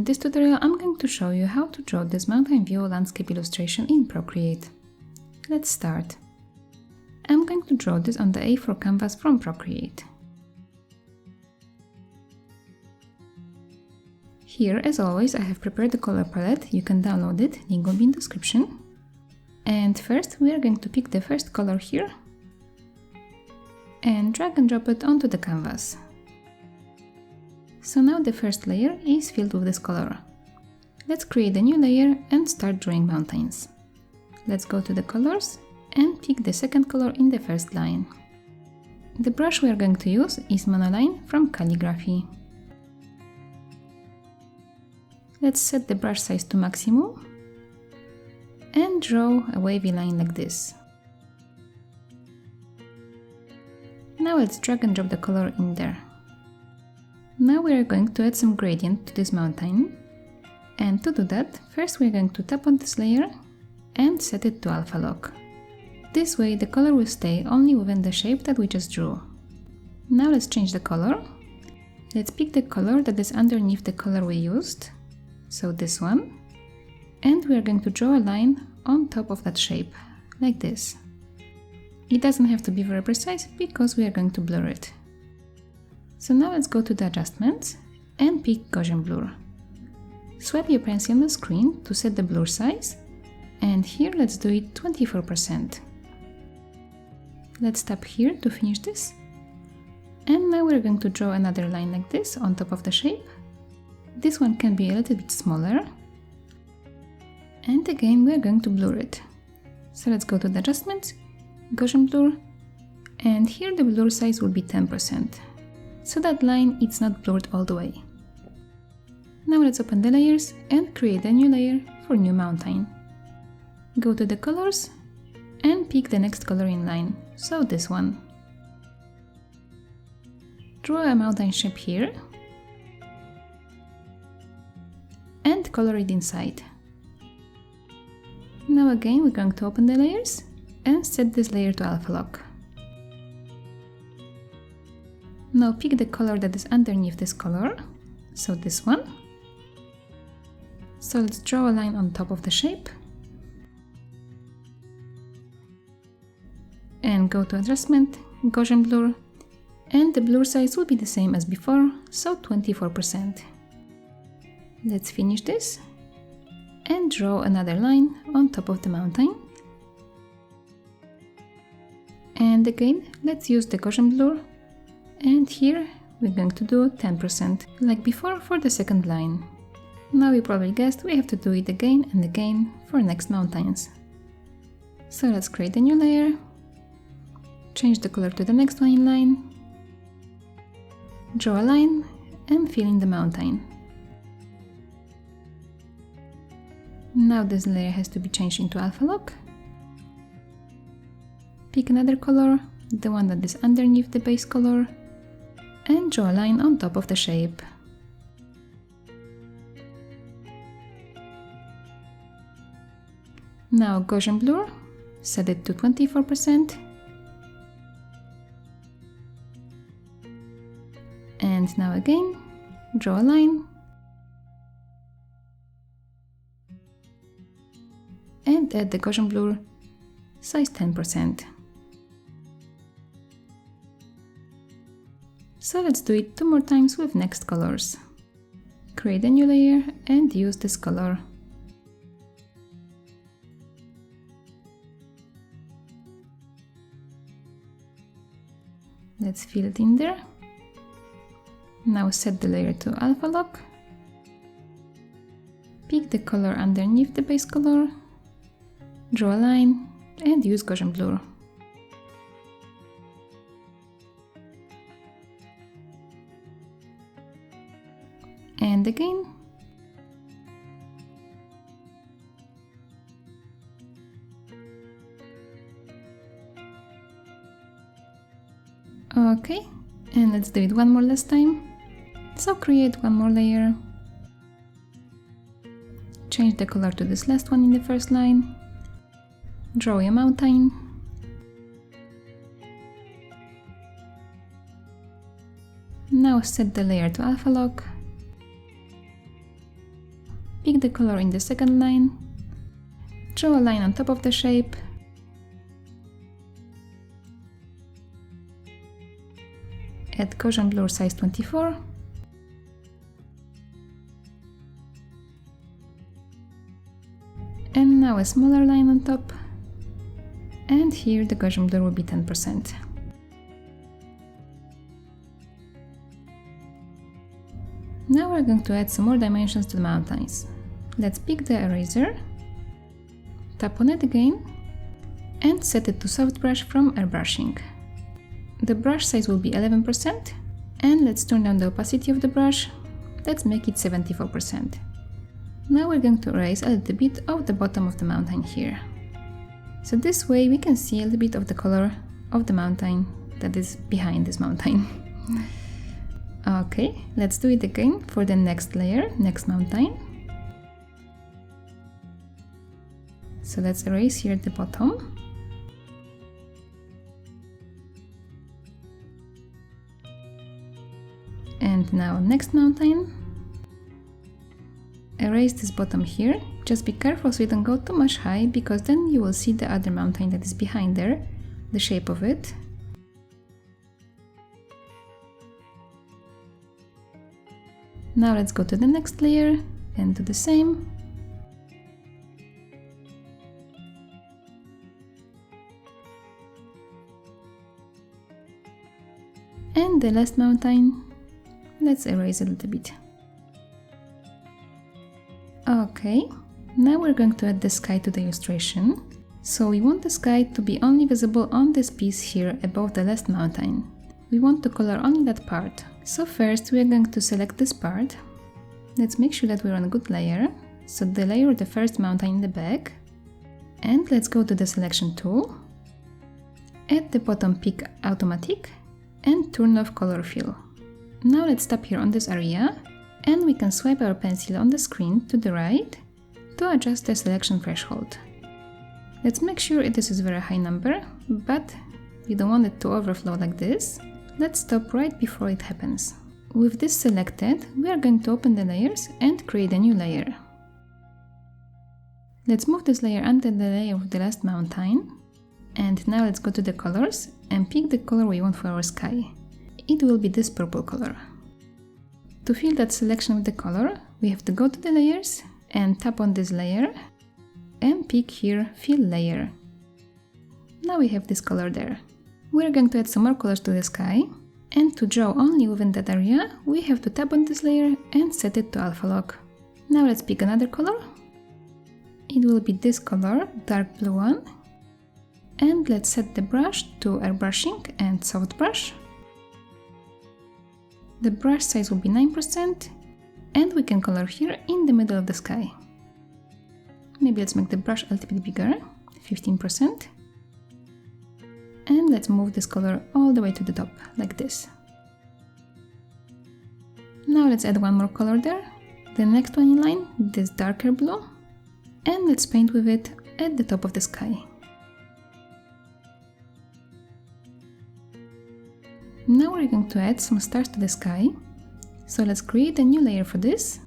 this tutorial I'm going to show you how to draw this mountain view landscape illustration in Procreate. Let's start. I'm going to draw this on the A4 canvas from Procreate. Here, as always, I have prepared the color palette. You can download it, link will be in the description. And first we are going to pick the first color here and drag and drop it onto the canvas. So now the first layer is filled with this color. Let's create a new layer and start drawing mountains. Let's go to the colors and pick the second color in the first line. The brush we are going to use is Monoline from Calligraphy. Let's set the brush size to maximum and draw a wavy line like this. Now let's drag and drop the color in there. Now we are going to add some gradient to this mountain, and to do that, first we are going to tap on this layer and set it to alpha lock. This way the color will stay only within the shape that we just drew. Now let's change the color. Let's pick the color that is underneath the color we used, so this one, and we are going to draw a line on top of that shape, like this. It doesn't have to be very precise because we are going to blur it. So now let's go to the adjustments and pick Gaussian blur. Swipe your pencil on the screen to set the blur size, and here let's do it 24%. Let's tap here to finish this. And now we're going to draw another line like this on top of the shape. This one can be a little bit smaller. And again we're going to blur it. So let's go to the adjustments, Gaussian blur, and here the blur size will be 10%. So that line is not blurred all the way. Now let's open the layers and create a new layer for new mountain. Go to the colors and pick the next color in line, so this one. Draw a mountain shape here and color it inside. Now again we're going to open the layers and set this layer to alpha lock. Now pick the color that is underneath this color, so this one. So let's draw a line on top of the shape. And go to adjustment, Gaussian blur, and the blur size will be the same as before, so 24%. Let's finish this and draw another line on top of the mountain. And again, let's use the Gaussian blur. And here we're going to do 10%, like before for the second line. Now you probably guessed we have to do it again and again for next mountains. So let's create a new layer, change the color to the next one in line, draw a line and fill in the mountain. Now this layer has to be changed into alpha lock. Pick another color, the one that is underneath the base color, and draw a line on top of the shape. Now Gaussian blur, set it to 24%. And now again, draw a line. And add the Gaussian blur, size 10%. So let's do it 2 more times with next colors. Create a new layer and use this color. Let's fill it in there. Now set the layer to alpha lock. Pick the color underneath the base color, draw a line and use Gaussian blur. And again. Okay, and let's do it one more last time. So create one more layer. Change the color to this last one in the first line. Draw a mountain. Now set the layer to alpha lock. pick the color in the second line, draw a line on top of the shape, add Gaussian blur size 24, and now a smaller line on top, and here the Gaussian blur will be 10%. Now we're going to add some more dimensions to the mountains. Let's pick the eraser, tap on it again, and set it to soft brush from airbrushing. The brush size will be 11%, and let's turn down the opacity of the brush. Let's make it 74%. Now we're going to erase a little bit of the bottom of the mountain here. So this way we can see a little bit of the color of the mountain that is behind this mountain. Okay, let's do it again for the next layer, next mountain. So let's erase here at the bottom. And now next mountain. Erase this bottom here. Just be careful so you don't go too much high, because then you will see the other mountain that is behind there, the shape of it. Now let's go to the next layer and do the same. And the last mountain, let's erase a little bit. Okay, now we're going to add the sky to the illustration. So we want the sky to be only visible on this piece here above the last mountain. We want to color only that part. So first we are going to select this part. Let's make sure that we're on a good layer. So the layer of the first mountain in the back. And let's go to the selection tool. At the bottom pick automatic and turn off color fill. Now let's tap here on this area, and we can swipe our pencil on the screen to the right to adjust the selection threshold. Let's make sure this is a very high number, but we don't want it to overflow like this. Let's stop right before it happens. With this selected, we are going to open the layers and create a new layer. Let's move this layer under the layer of the last mountain. And now let's go to the colors and pick the color we want for our sky. It will be this purple color. To fill that selection with the color, we have to go to the layers and tap on this layer and pick here fill layer. Now we have this color there. We're going to add some more colors to the sky, and to draw only within that area, we have to tap on this layer and set it to alpha lock. Now let's pick another color. It will be this color, dark blue one. And let's set the brush to airbrushing and soft brush. The brush size will be 9%, and we can color here in the middle of the sky. Maybe let's make the brush a little bit bigger, 15%. And let's move this color all the way to the top, like this. Now let's add one more color there, the next one in line, this darker blue, and let's paint with it at the top of the sky. Now we're going to add some stars to the sky, so let's create a new layer for this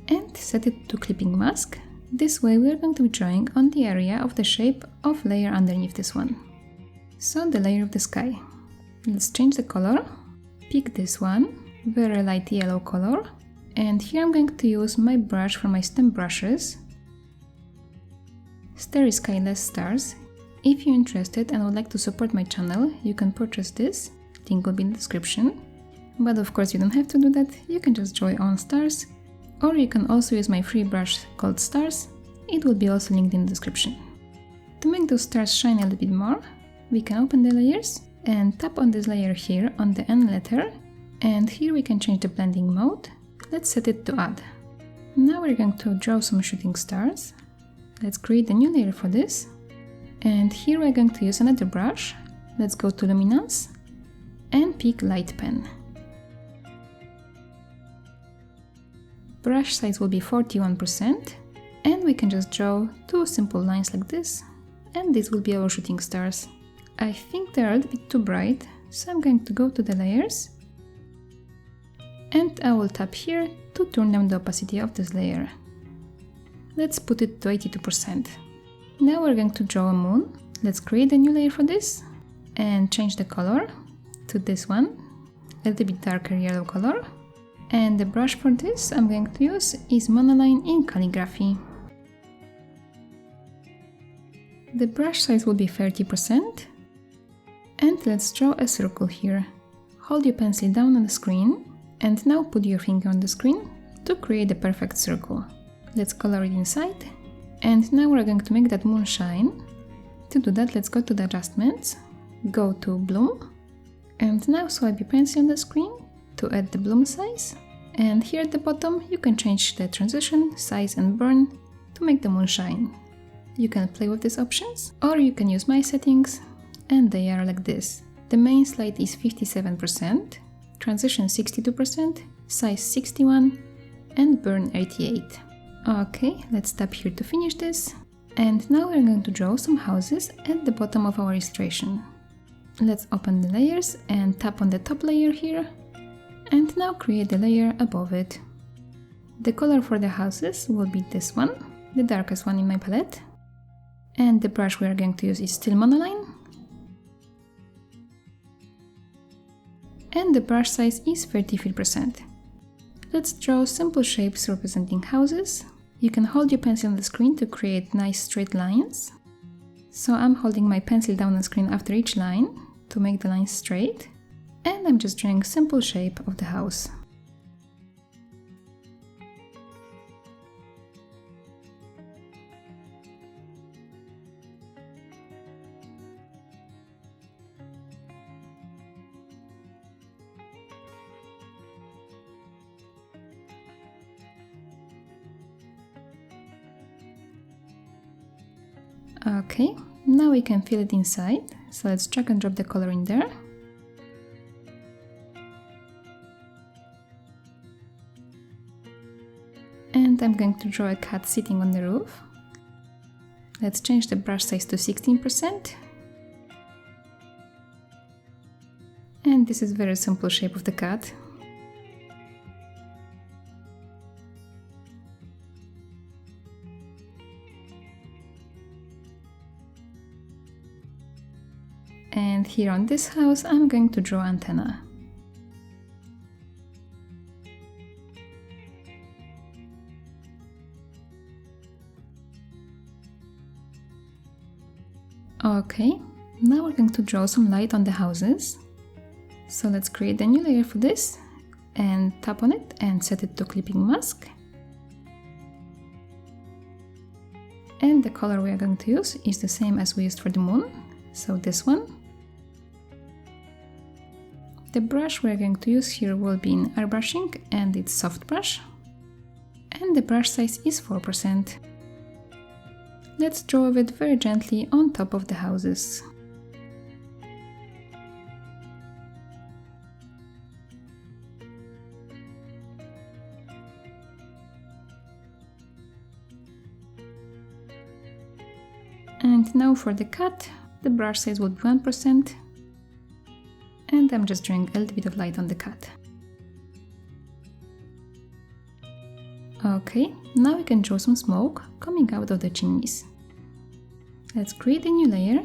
and set it to clipping mask. This way we are going to be drawing on the area of the shape of layer underneath this one. So the layer of the sky. Let's change the color, pick this one, very light yellow color, and here I'm going to use my brush for my stem brushes. Starry Sky Less Stars. If you're interested and would like to support my channel, you can purchase this, link will be in the description. But of course you don't have to do that, you can just draw your own stars, or you can also use my free brush called Stars, it will be also linked in the description. To make those stars shine a little bit more, we can open the layers and tap on this layer here on the N letter, and here we can change the blending mode. Let's set it to add. Now we're going to draw some shooting stars. Let's create a new layer for this. And here we're going to use another brush. Let's go to Luminance and pick Light Pen. Brush size will be 41%, and we can just draw two simple lines like this, and this will be our shooting stars. I think they're a little bit too bright, so I'm going to go to the layers And I will tap here to turn down the opacity of this layer. Let's put it to 82%. Now we're going to draw a moon. Let's create a new layer for this and change the color to this one, a little bit darker yellow color. And the brush for this I'm going to use is monoline in calligraphy. The brush size will be 30%. And let's draw a circle here. Hold your pencil down on the screen and now put your finger on the screen to create a perfect circle. Let's color it inside. And now we're going to make that moon shine. To do that, let's go to the adjustments, go to bloom, and now swipe your pencil on the screen to add the bloom size. And here at the bottom, you can change the transition, size and burn to make the moon shine. You can play with these options, or you can use my settings, and they are like this. The main slide is 57%, transition 62%, size 61, and burn 88. Okay, let's tap here to finish this. And now we're going to draw some houses at the bottom of our illustration. Let's open the layers and tap on the top layer here. And now create the layer above it. The color for the houses will be this one, the darkest one in my palette. And the brush we are going to use is still monoline. And the brush size is 33%. Let's draw simple shapes representing houses. You can hold your pencil on the screen to create nice straight lines. So I'm holding my pencil down on the screen after each line to make the lines straight. And I'm just drawing a simple shape of the house. Okay, now we can fill it inside, so let's drag and drop the color in there. And I'm going to draw a cat sitting on the roof. Let's change the brush size to 16%. And this is a very simple shape of the cat. And here on this house, I'm going to draw antenna. Okay, now we're going to draw some light on the houses. So let's create a new layer for this and tap on it and set it to clipping mask. And the color we are going to use is the same as we used for the moon, so this one. The brush we're going to use here will be in airbrushing and it's soft brush. And the brush size is 4%. Let's draw it very gently on top of the houses. And now for the cat, the brush size will be 1%. And I'm just drawing a little bit of light on the cat. Okay, now we can draw some smoke coming out of the chimneys. Let's create a new layer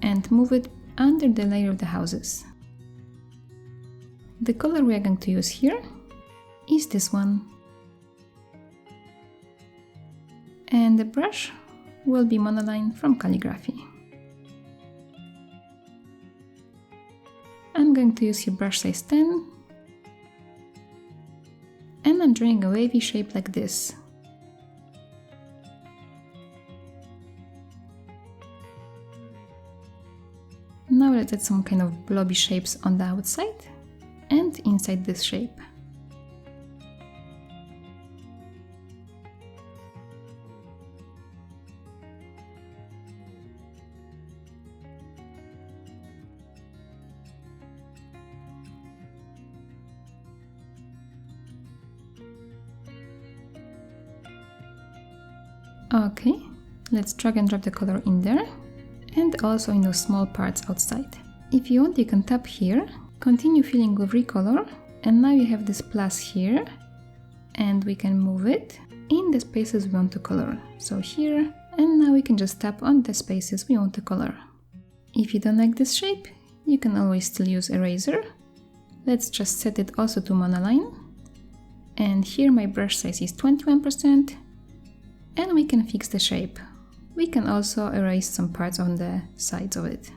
and move it under the layer of the houses. The color we are going to use here is this one. And the brush will be monoline from calligraphy. I'm going to use here brush size 10. And I'm drawing a wavy shape like this. Now let's add some kind of blobby shapes on the outside and inside this shape. Okay, let's drag and drop the color in there and also in those small parts outside. If you want, you can tap here, continue filling with recolor And now you have this plus here, and we can move it in the spaces we want to color. So here, and now we can just tap on the spaces we want to color. If you don't like this shape, you can always still use eraser. Let's just set it also to monoline. And here my brush size is 21%, and we can fix the shape. We can also erase some parts on the sides of it.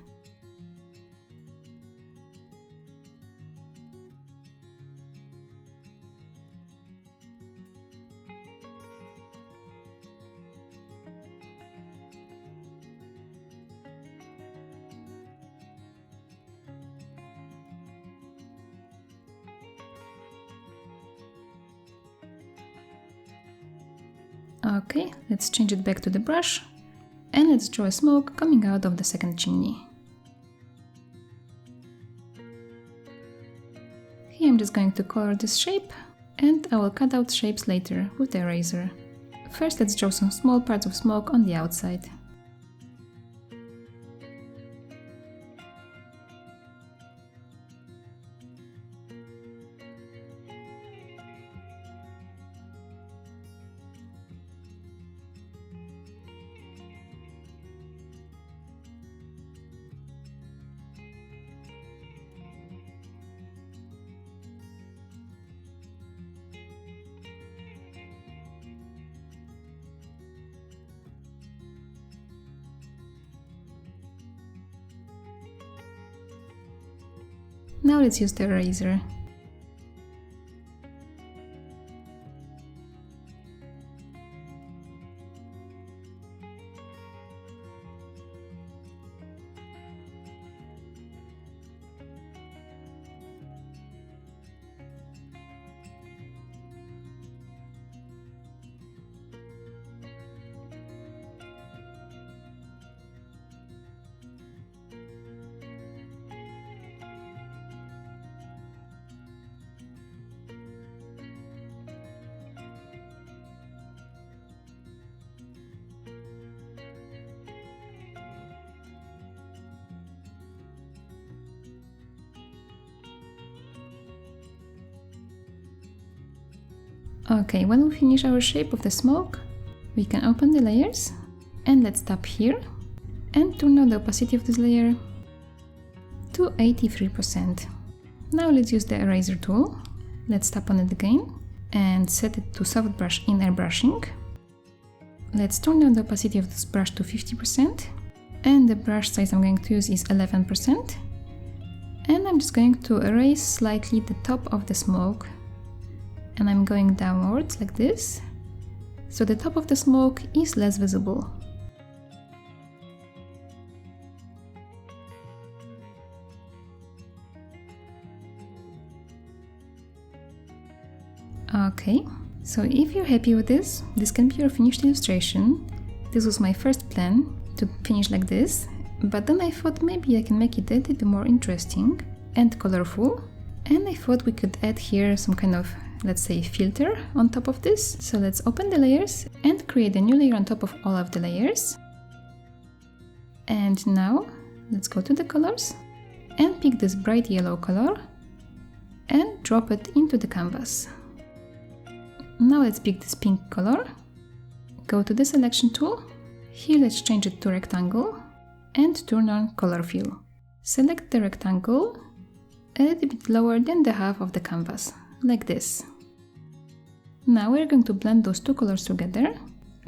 Okay, let's change it back to the brush, and let's draw a smoke coming out of the second chimney. Here I'm just going to color this shape, and I will cut out shapes later with the eraser. First let's draw some small parts of smoke on the outside. Now let's use the eraser. Okay, when we finish our shape of the smoke, we can open the layers, and let's tap here and turn on the opacity of this layer to 83%. Now let's use the eraser tool. Let's tap on it again and set it to soft brush in airbrushing. Let's turn down the opacity of this brush to 50%, and the brush size I'm going to use is 11%. And I'm just going to erase slightly the top of the smoke, and I'm going downwards like this, so the top of the smoke is less visible. Okay, so if you're happy with this can be your finished illustration. This was my first plan, to finish like this, but then I thought maybe I can make it a little bit more interesting and colorful, and I thought we could add here some kind of, let's say, filter on top of this. So let's open the layers and create a new layer on top of all of the layers. And now let's go to the colors and pick this bright yellow color and drop it into the canvas. Now let's pick this pink color, go to the selection tool, here let's change it to rectangle and turn on color fill. Select the rectangle a little bit lower than the half of the canvas, like this. Now we're going to blend those two colors together.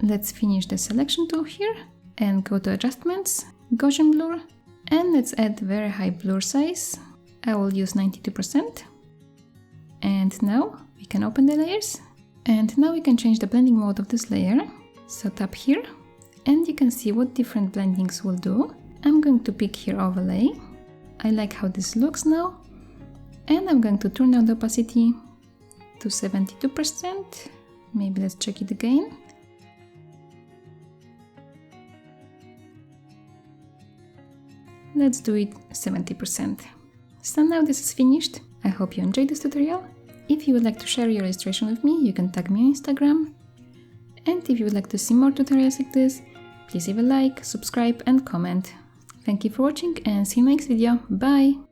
Let's finish the selection tool here and go to adjustments, Gaussian blur, and let's add very high blur size. I will use 92%. And now we can open the layers, and now we can change the blending mode of this layer. So tap here and you can see what different blendings will do. I'm going to pick here overlay. I like how this looks now, and I'm going to turn down the opacity to 72%. Maybe let's check it again. Let's do it 70%. So now this is finished. I hope you enjoyed this tutorial. If you would like to share your illustration with me, you can tag me on Instagram. And if you would like to see more tutorials like this, please leave a like, subscribe and comment. Thank you for watching, and see you in the next video. Bye!